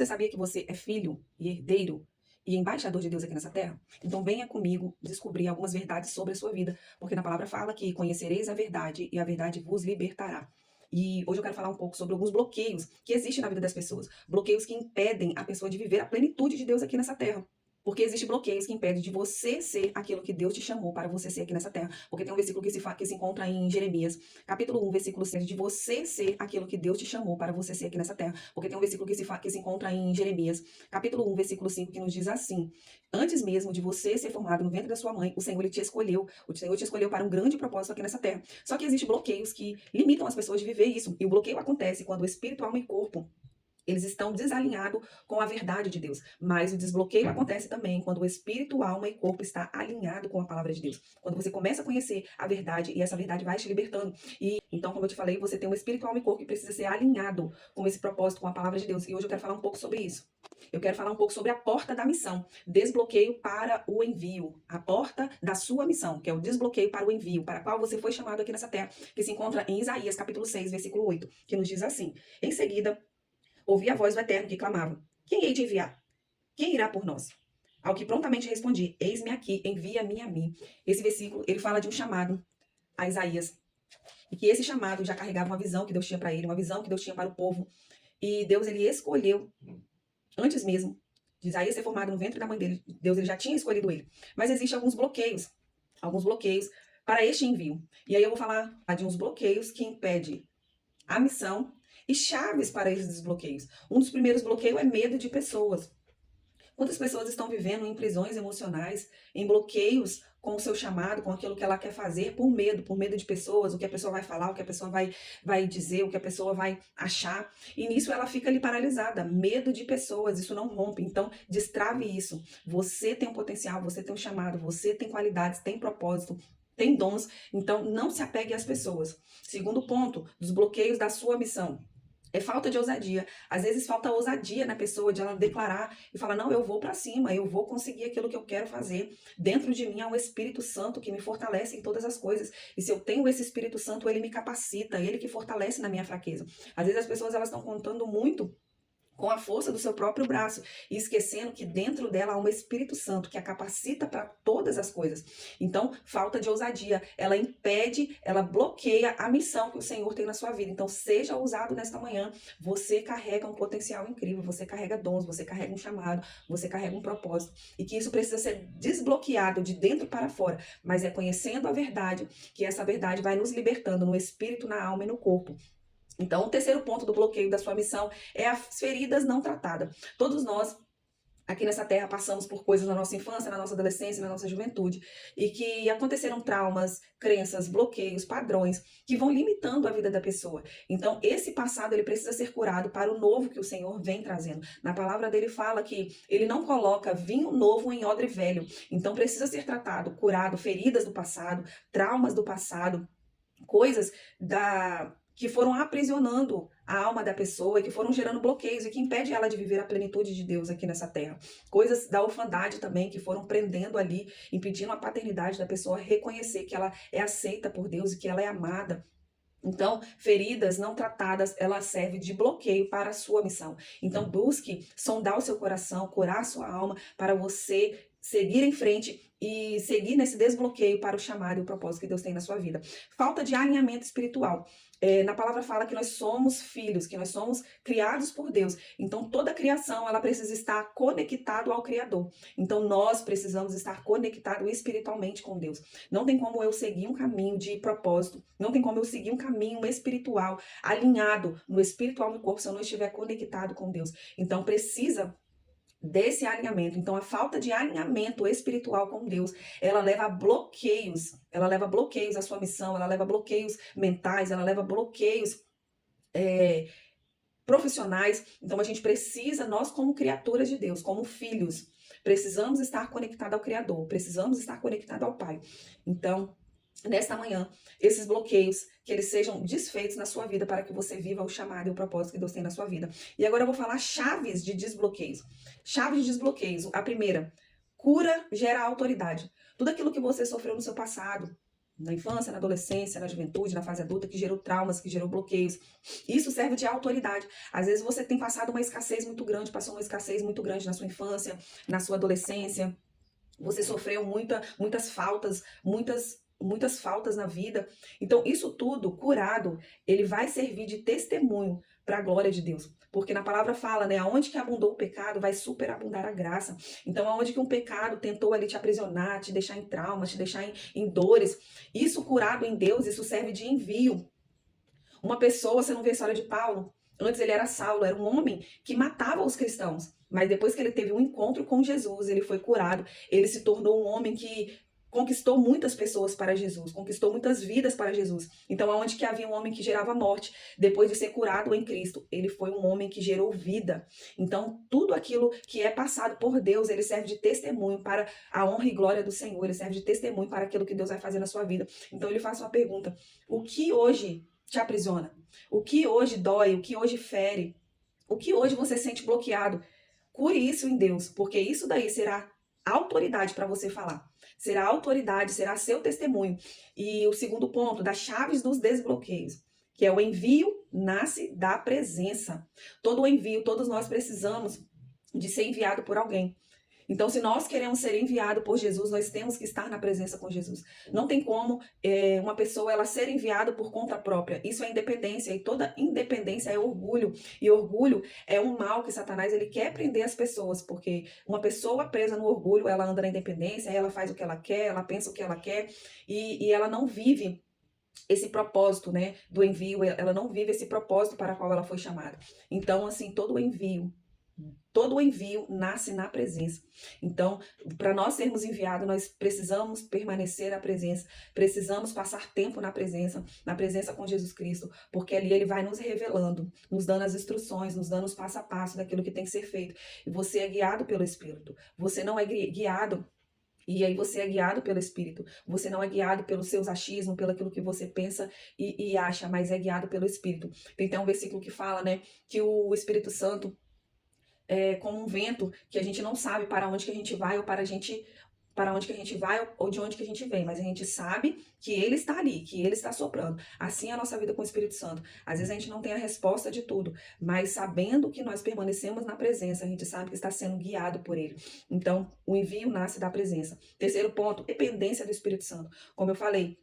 Você sabia que você é filho e herdeiro e embaixador de Deus aqui nessa terra? Então venha comigo descobrir algumas verdades sobre a sua vida, porque na palavra fala que conhecereis a verdade e a verdade vos libertará. E hoje eu quero falar um pouco sobre alguns bloqueios que existem na vida das pessoas, bloqueios que impedem a pessoa de viver a plenitude de Deus aqui nessa terra. Porque existem bloqueios que impedem de você ser aquilo que Deus te chamou para você ser aqui nessa terra. Porque tem um versículo que se encontra em Jeremias, capítulo 1, versículo 7, de você ser aquilo que Deus te chamou para você ser aqui nessa terra. Porque tem um versículo que se encontra em Jeremias, capítulo 1, versículo 5, que nos diz assim: antes mesmo de você ser formado no ventre da sua mãe, o Senhor ele te escolheu. O Senhor te escolheu para um grande propósito aqui nessa terra. Só que existem bloqueios que limitam as pessoas de viver isso. E o bloqueio acontece quando o espírito, alma e corpo eles estão desalinhados com a verdade de Deus. Mas o desbloqueio acontece também quando o espírito, alma e corpo está alinhado com a palavra de Deus. Quando você começa a conhecer a verdade e essa verdade vai te libertando. E então, como eu te falei, você tem um espírito, alma e corpo que precisa ser alinhado com esse propósito, com a palavra de Deus. E hoje eu quero falar um pouco sobre isso. Eu quero falar um pouco sobre a porta da missão, desbloqueio para o envio, a porta da sua missão, que é o desbloqueio para o envio, para a qual você foi chamado aqui nessa terra, que se encontra em Isaías, capítulo 6, versículo 8, que nos diz assim: em seguida, ouvi a voz do Eterno que clamava: quem hei de enviar? Quem irá por nós? Ao que prontamente respondi: eis-me aqui, envia-me a mim. Esse versículo, ele fala de um chamado a Isaías. E que esse chamado já carregava uma visão que Deus tinha para ele, uma visão que Deus tinha para o povo. E Deus, ele escolheu, antes mesmo de Isaías ser formado no ventre da mãe dele, Deus ele já tinha escolhido ele. Mas existem alguns bloqueios para este envio. E aí eu vou falar de uns bloqueios que impedem a missão e chaves para esses desbloqueios. Um dos primeiros bloqueios é medo de pessoas. Quantas pessoas estão vivendo em prisões emocionais, em bloqueios com o seu chamado, com aquilo que ela quer fazer, por medo de pessoas, o que a pessoa vai falar, o que a pessoa vai dizer, o que a pessoa vai achar. E nisso ela fica ali paralisada, medo de pessoas, isso não rompe. Então, destrave isso. Você tem um potencial, você tem um chamado, você tem qualidades, tem propósito, tem dons, então não se apegue às pessoas. Segundo ponto, dos bloqueios da sua missão. É falta de ousadia. Às vezes falta ousadia na pessoa de ela declarar e falar: não, eu vou para cima, eu vou conseguir aquilo que eu quero fazer. Dentro de mim há um Espírito Santo que me fortalece em todas as coisas. E se eu tenho esse Espírito Santo, ele me capacita, ele que fortalece na minha fraqueza. Às vezes as pessoas elas estão contando muito com a força do seu próprio braço e esquecendo que dentro dela há um Espírito Santo que a capacita para todas as coisas. Então, falta de ousadia, ela impede, ela bloqueia a missão que o Senhor tem na sua vida. Então, seja ousado nesta manhã. Você carrega um potencial incrível, você carrega dons, você carrega um chamado, você carrega um propósito e que isso precisa ser desbloqueado de dentro para fora, mas é conhecendo a verdade que essa verdade vai nos libertando no espírito, na alma e no corpo. Então, o terceiro ponto do bloqueio da sua missão é as feridas não tratadas. Todos nós, aqui nessa terra, passamos por coisas na nossa infância, na nossa adolescência, na nossa juventude, e que aconteceram traumas, crenças, bloqueios, padrões, que vão limitando a vida da pessoa. Então, esse passado, ele precisa ser curado para o novo que o Senhor vem trazendo. Na palavra dele fala que ele não coloca vinho novo em odre velho. Então, precisa ser tratado, curado, feridas do passado, traumas do passado, coisas que foram aprisionando a alma da pessoa e que foram gerando bloqueios e que impede ela de viver a plenitude de Deus aqui nessa terra. Coisas da orfandade também que foram prendendo ali, impedindo a paternidade da pessoa reconhecer que ela é aceita por Deus e que ela é amada. Então, feridas não tratadas, ela serve de bloqueio para a sua missão. Então, busque sondar o seu coração, curar a sua alma, para você seguir em frente e seguir nesse desbloqueio para o chamado e o propósito que Deus tem na sua vida. Falta de alinhamento espiritual. Na palavra fala que nós somos filhos, que nós somos criados por Deus. Então, toda a criação, ela precisa estar conectado ao Criador. Então, nós precisamos estar conectados espiritualmente com Deus. Não tem como eu seguir um caminho de propósito, não tem como eu seguir um caminho espiritual, alinhado no espírito, alma e corpo, se eu não estiver conectado com Deus. Então, precisa desse alinhamento. Então, a falta de alinhamento espiritual com Deus, ela leva bloqueios à sua missão, ela leva bloqueios mentais, ela leva bloqueios profissionais. Então, a gente precisa, nós como criaturas de Deus, como filhos, precisamos estar conectados ao Criador, precisamos estar conectados ao Pai. Então, nesta manhã, esses bloqueios, que eles sejam desfeitos na sua vida para que você viva o chamado e o propósito que Deus tem na sua vida. E agora eu vou falar chaves de desbloqueios. Chaves de desbloqueios. A primeira, cura gera autoridade. Tudo aquilo que você sofreu no seu passado, na infância, na adolescência, na juventude, na fase adulta, que gerou traumas, que gerou bloqueios. Isso serve de autoridade. Às vezes você tem passado uma escassez muito grande, passou uma escassez muito grande na sua infância, na sua adolescência. Você sofreu muitas faltas, muitas faltas na vida. Então, isso tudo curado, ele vai servir de testemunho para a glória de Deus. Porque na palavra fala, né, aonde que abundou o pecado, vai superabundar a graça. Então, aonde que um pecado tentou ali te aprisionar, te deixar em traumas, te deixar em dores, isso curado em Deus, isso serve de envio. Uma pessoa, você não vê a história de Paulo? Antes ele era Saulo, era um homem que matava os cristãos. Mas depois que ele teve um encontro com Jesus, ele foi curado. Ele se tornou um homem que conquistou muitas pessoas para Jesus, conquistou muitas vidas para Jesus. Então, aonde que havia um homem que gerava morte, depois de ser curado em Cristo, ele foi um homem que gerou vida. Então, tudo aquilo que é passado por Deus, ele serve de testemunho para a honra e glória do Senhor, ele serve de testemunho para aquilo que Deus vai fazer na sua vida. Então, ele faz uma pergunta: o que hoje te aprisiona? O que hoje dói? O que hoje fere? O que hoje você sente bloqueado? Cure isso em Deus, porque isso daí será autoridade para você falar. Será autoridade, será seu testemunho. E o segundo ponto, das chaves dos desbloqueios, que é o envio nasce da presença. Todo o envio, todos nós precisamos de ser enviado por alguém. Então, se nós queremos ser enviados por Jesus, nós temos que estar na presença com Jesus. Não tem como uma pessoa ela ser enviada por conta própria. Isso é independência, e toda independência é orgulho. E orgulho é um mal que Satanás ele quer prender as pessoas, porque uma pessoa presa no orgulho, ela anda na independência, ela faz o que ela quer, ela pensa o que ela quer, e ela não vive esse propósito, né, do envio, ela não vive esse propósito para o qual ela foi chamada. Então, assim, todo o envio nasce na presença. Então, para nós sermos enviados, nós precisamos permanecer na presença, precisamos passar tempo na presença com Jesus Cristo, porque ali ele vai nos revelando, nos dando as instruções, nos dando os passo a passo daquilo que tem que ser feito. E você é guiado pelo Espírito. Você não é guiado. E aí você é guiado pelo Espírito. Você não é guiado pelos seus achismos, pelo aquilo que você pensa e acha, mas é guiado pelo Espírito. Tem até um versículo que fala, né, que o Espírito Santo como um vento que a gente não sabe para onde que a gente vai ou para onde que a gente vai ou de onde que a gente vem, mas a gente sabe que ele está ali, que ele está soprando. Assim é a nossa vida com o Espírito Santo. Às vezes a gente não tem a resposta de tudo, mas sabendo que nós permanecemos na presença, a gente sabe que está sendo guiado por ele. Então, o envio nasce da presença. Terceiro ponto, dependência do Espírito Santo. Como eu falei,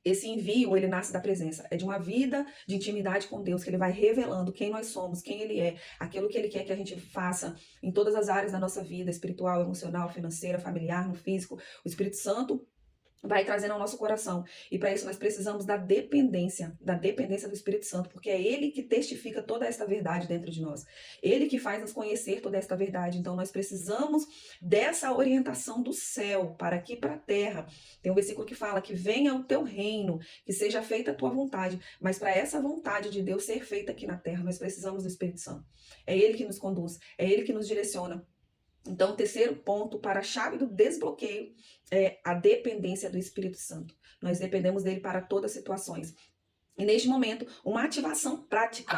esse envio, ele nasce da presença. É de uma vida de intimidade com Deus, que ele vai revelando quem nós somos, quem ele é, aquilo que ele quer que a gente faça em todas as áreas da nossa vida, espiritual, emocional, financeira, familiar, no físico. O Espírito Santo vai trazendo ao nosso coração. E para isso nós precisamos da dependência do Espírito Santo, porque é ele que testifica toda esta verdade dentro de nós. Ele que faz nos conhecer toda esta verdade. Então nós precisamos dessa orientação do céu para aqui para a terra. Tem um versículo que fala que venha o teu reino, que seja feita a tua vontade. Mas para essa vontade de Deus ser feita aqui na terra, nós precisamos do Espírito Santo. É ele que nos conduz, é ele que nos direciona. Então, o terceiro ponto para a chave do desbloqueio é a dependência do Espírito Santo. Nós dependemos dele para todas as situações. E neste momento, uma ativação prática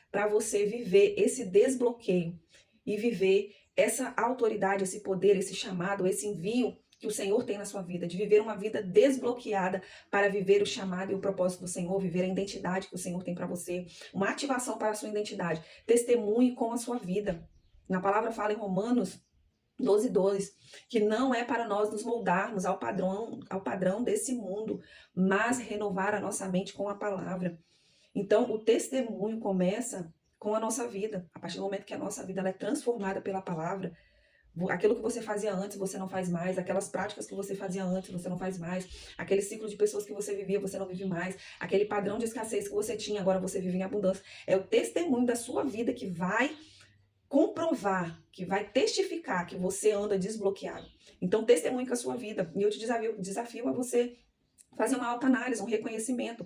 para você viver esse desbloqueio e viver essa autoridade, esse poder, esse chamado, esse envio que o Senhor tem na sua vida, de viver uma vida desbloqueada para viver o chamado e o propósito do Senhor, viver a identidade que o Senhor tem para você, uma ativação para a sua identidade. Testemunhe com a sua vida. Na palavra fala em Romanos 12:2, que não é para nós nos moldarmos ao padrão desse mundo, mas renovar a nossa mente com a palavra. Então, o testemunho começa com a nossa vida. A partir do momento que a nossa vida ela é transformada pela palavra, aquilo que você fazia antes, você não faz mais. Aquelas práticas que você fazia antes, você não faz mais. Aquele ciclo de pessoas que você vivia, você não vive mais. Aquele padrão de escassez que você tinha, agora você vive em abundância. É o testemunho da sua vida que vai comprovar, que vai testificar que você anda desbloqueado. Então, testemunhe com a sua vida. E eu te desafio a você fazer uma autoanálise, um reconhecimento.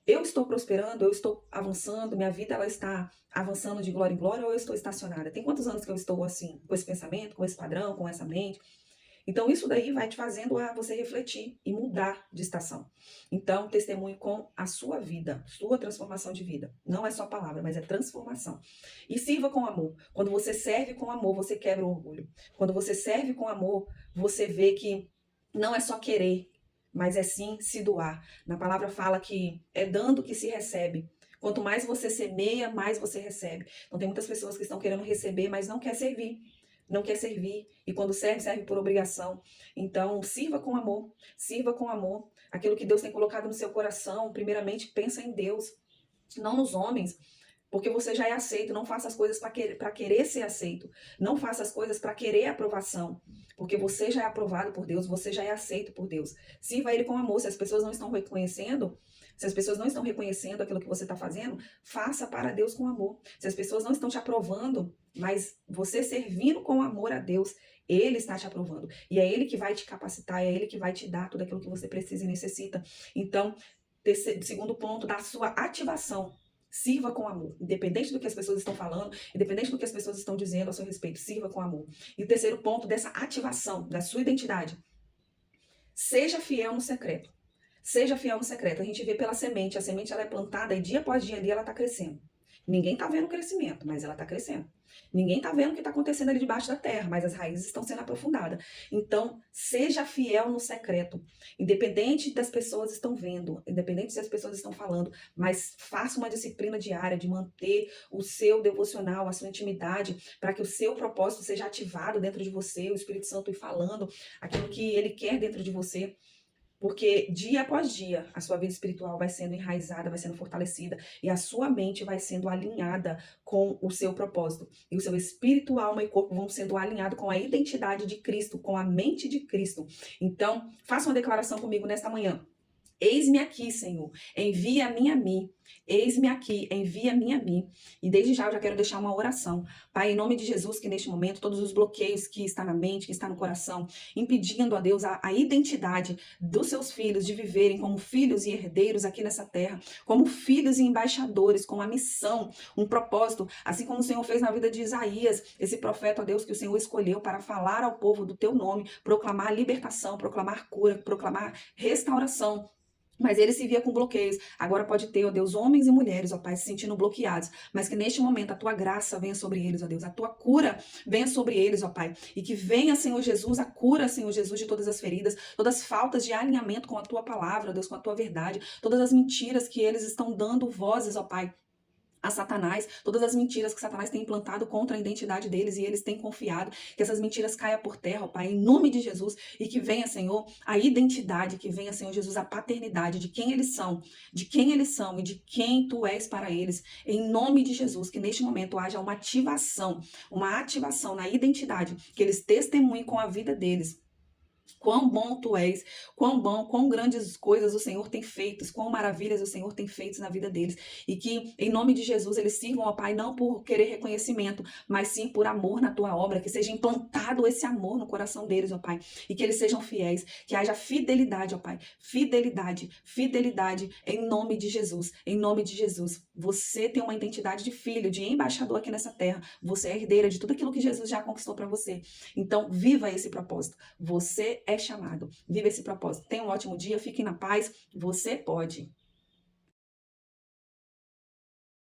Eu estou prosperando, eu estou avançando, minha vida ela está avançando de glória em glória ou eu estou estacionada? Tem quantos anos que eu estou assim, com esse pensamento, com esse padrão, com essa mente? Então, isso daí vai te fazendo a você refletir e mudar de estação. Então, testemunhe com a sua vida, sua transformação de vida. Não é só palavra, mas é transformação. E sirva com amor. Quando você serve com amor, você quebra o orgulho. Quando você serve com amor, você vê que não é só querer. mas é sim se doar. Na palavra fala que é dando que se recebe. Quanto mais você semeia, mais você recebe. Então tem muitas pessoas que estão querendo receber, mas não quer servir. Não quer servir. E quando serve, serve por obrigação. Então, sirva com amor. Sirva com amor. Aquilo que Deus tem colocado no seu coração, primeiramente, pensa em Deus, não nos homens. Porque você já é aceito. Não faça as coisas para querer ser aceito. Não faça as coisas para querer aprovação. Porque você já é aprovado por Deus, você já é aceito por Deus. Sirva Ele com amor. Se as pessoas não estão reconhecendo, se as pessoas não estão reconhecendo aquilo que você está fazendo, faça para Deus com amor. Se as pessoas não estão te aprovando, mas você servindo com amor a Deus, Ele está te aprovando. E é Ele que vai te capacitar, é Ele que vai te dar tudo aquilo que você precisa e necessita. Então, segundo ponto, da sua ativação. Sirva com amor, independente do que as pessoas estão falando, independente do que as pessoas estão dizendo a seu respeito, sirva com amor. E o terceiro ponto dessa ativação da sua identidade, seja fiel no secreto. Seja fiel no secreto. A gente vê pela semente, a semente ela é plantada e dia após dia ali ela está crescendo. Ninguém está vendo o crescimento, mas ela está crescendo. Ninguém está vendo o que está acontecendo ali debaixo da terra, mas as raízes estão sendo aprofundadas. Então, seja fiel no secreto. Independente das pessoas estão vendo, independente se as pessoas estão falando, mas faça uma disciplina diária de manter o seu devocional, a sua intimidade, para que o seu propósito seja ativado dentro de você, o Espírito Santo ir falando aquilo que ele quer dentro de você. Porque dia após dia a sua vida espiritual vai sendo enraizada, vai sendo fortalecida e a sua mente vai sendo alinhada com o seu propósito. E o seu espírito, alma e corpo vão sendo alinhados com a identidade de Cristo, com a mente de Cristo. Então, faça uma declaração comigo nesta manhã. Eis-me aqui, Senhor, envia-me a mim. Eis-me aqui, envia-me a mim. E desde já eu já quero deixar uma oração. Pai, em nome de Jesus, que neste momento todos os bloqueios que está na mente, que está no coração, impedindo a Deus a identidade dos seus filhos de viverem como filhos e herdeiros aqui nessa terra, como filhos e embaixadores, com uma missão, um propósito, assim como o Senhor fez na vida de Isaías, esse profeta, ó Deus, que o Senhor escolheu para falar ao povo do teu nome, proclamar libertação, proclamar cura, proclamar restauração. Mas ele se via com bloqueios. Agora pode ter, ó Deus, homens e mulheres, ó Pai, se sentindo bloqueados. Mas que neste momento a tua graça venha sobre eles, ó Deus. A tua cura venha sobre eles, ó Pai. E que venha, Senhor Jesus, a cura, Senhor Jesus, de todas as feridas, todas as faltas de alinhamento com a tua palavra, ó Deus, com a tua verdade, todas as mentiras que eles estão dando vozes, ó Pai, a Satanás, todas as mentiras que Satanás tem implantado contra a identidade deles e eles têm confiado, que essas mentiras caiam por terra, ó Pai, em nome de Jesus, e que venha, Senhor, a identidade, que venha, Senhor Jesus, a paternidade de quem eles são e de quem Tu és para eles, em nome de Jesus, que neste momento haja uma ativação na identidade, que eles testemunhem com a vida deles, quão bom tu és, quão bom, quão grandes coisas o Senhor tem feito, quão maravilhas o Senhor tem feito na vida deles. E que, em nome de Jesus, eles sirvam, ó Pai, não por querer reconhecimento, mas sim por amor na tua obra, que seja implantado esse amor no coração deles, ó Pai, e que eles sejam fiéis, que haja fidelidade, ó Pai, fidelidade, fidelidade, em nome de Jesus, em nome de Jesus. Você tem uma identidade de filho, de embaixador aqui nessa terra, você é herdeira de tudo aquilo que Jesus já conquistou para você. Então, viva esse propósito. Você é chamado. Viva esse propósito. Tenha um ótimo dia, fique na paz. Você pode.